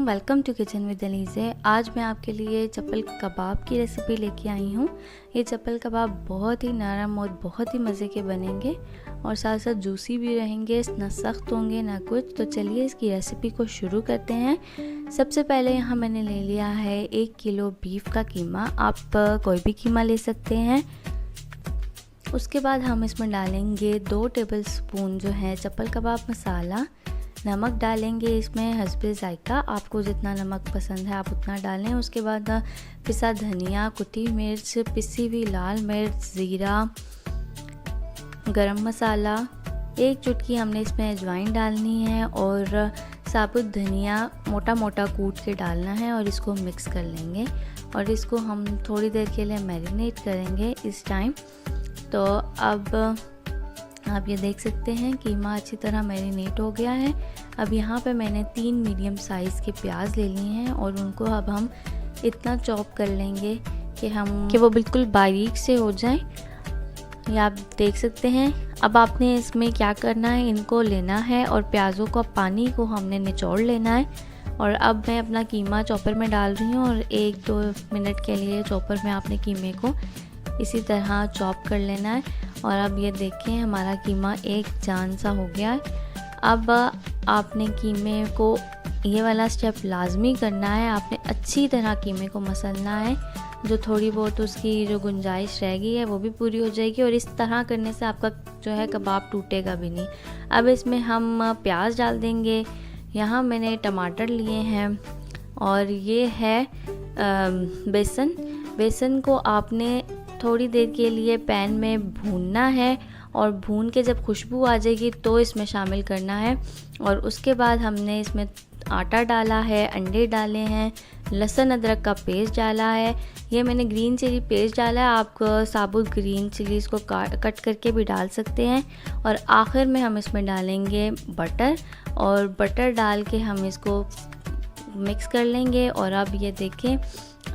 अस्सलामुअलैकुम, welcome to kitchen with Alizeh. आज मैं आपके लिए चप्पल कबाब की रेसिपी लेके आई हूँ। ये चप्पल कबाब बहुत ही नरम और बहुत ही मज़े के बनेंगे और साथ साथ जूसी भी रहेंगे, ना सख्त होंगे ना कुछ। तो चलिए इसकी रेसिपी को शुरू करते हैं। सबसे पहले यहाँ मैंने ले लिया है 1 किलो बीफ का कीमा। आप कोई भी कीमा ले सकते हैं। उसके बाद हम इसमें डालेंगे 2 टेबल स्पून जो है चप्पल कबाब मसाला। नमक डालेंगे इसमें हस्बे ज़ायका, आपको जितना नमक पसंद है आप उतना डालें। उसके बाद पिसा धनिया, कुटी मिर्च, पिसी हुई लाल मिर्च, ज़ीरा, गरम मसाला, 1 चुटकी हमने इसमें अजवाइन डालनी है और साबुत धनिया मोटा मोटा कूट के डालना है और इसको मिक्स कर लेंगे और इसको हम थोड़ी देर के लिए मैरिनेट करेंगे इस टाइम। तो अब आप ये देख सकते हैं कीमा अच्छी तरह मैरिनेट हो गया है। अब यहाँ पे मैंने 3 मीडियम साइज़ के प्याज ले लिए हैं और उनको अब हम इतना चॉप कर लेंगे कि वो बिल्कुल बारीक से हो जाएं। ये आप देख सकते हैं। अब आपने इसमें क्या करना है, इनको लेना है और प्याज़ों का पानी को हमने निचोड़ लेना है। और अब मैं अपना कीमा चॉपर में डाल रही हूँ और 1-2 मिनट के लिए चॉपर में आपने कीमे को इसी तरह चॉप कर लेना है। और अब ये देखें हमारा कीमा एक जान सा हो गया है। अब आपने कीमे को ये वाला स्टेप लाजमी करना है, आपने अच्छी तरह कीमे को मसलना है। जो थोड़ी बहुत उसकी जो गुंजाइश रह गई है वो भी पूरी हो जाएगी और इस तरह करने से आपका जो है कबाब टूटेगा भी नहीं। अब इसमें हम प्याज डाल देंगे। यहाँ मैंने टमाटर लिए हैं और ये है बेसन को आपने थोड़ी देर के लिए पैन में भूनना है और भून के जब खुशबू आ जाएगी तो इसमें शामिल करना है। और उसके बाद हमने इसमें आटा डाला है, अंडे डाले हैं, लहसुन अदरक का पेस्ट डाला है। ये मैंने ग्रीन चिली पेस्ट डाला है, आप साबुत ग्रीन चिलीज़ को कट करके भी डाल सकते हैं। और आखिर में हम इसमें डालेंगे बटर और बटर डाल के हम इसको मिक्स कर लेंगे। और अब ये देखें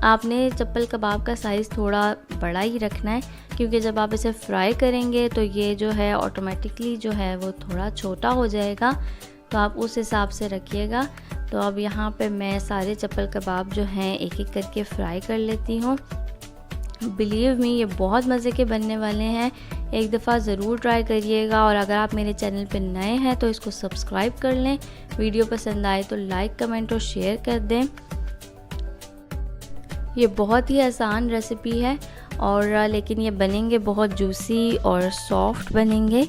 आपने चप्पल कबाब का साइज़ थोड़ा बड़ा ही रखना है क्योंकि जब आप इसे फ्राई करेंगे तो ये जो है ऑटोमेटिकली जो है वो थोड़ा छोटा हो जाएगा, तो आप उस हिसाब से रखिएगा। तो अब यहाँ पे मैं सारे चप्पल कबाब जो हैं एक एक करके फ्राई कर लेती हूँ। बिलीव मी ये बहुत मज़े के बनने वाले हैं, एक दफ़ा ज़रूर ट्राई करिएगा। और अगर आप मेरे चैनल पे नए हैं तो इसको सब्सक्राइब कर लें। वीडियो पसंद आए तो लाइक, कमेंट और शेयर कर दें। ये बहुत ही आसान रेसिपी है और लेकिन ये बनेंगे बहुत जूसी और सॉफ्ट बनेंगे।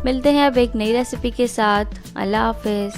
मिलते हैं अब एक नई रेसिपी के साथ। अल्लाह हाफ़िज़।